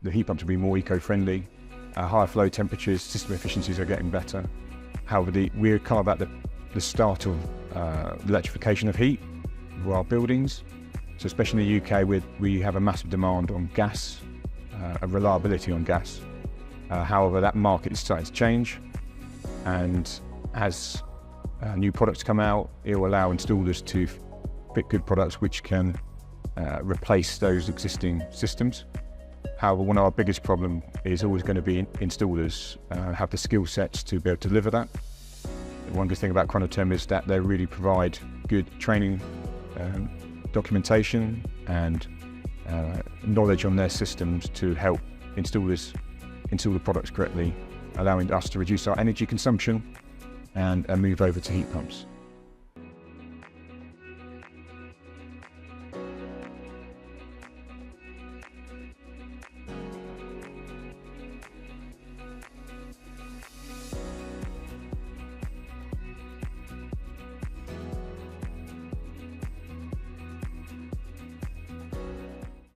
the heat pumps will be more eco-friendly, higher flow temperatures, system efficiencies are getting better. However, we're kind of at the start of electrification of heat for our buildings. So especially in the UK, we have a massive demand on gas, a reliability on gas. However, that market is starting to change, and as new products come out, it will allow installers to pick good products which can replace those existing systems. However, one of our biggest problems is always going to be installers have the skill sets to be able to deliver that. One good thing about Kronoterm is that they really provide good training, documentation and knowledge on their systems to help installers install the products correctly, allowing us to reduce our energy consumption and move over to heat pumps.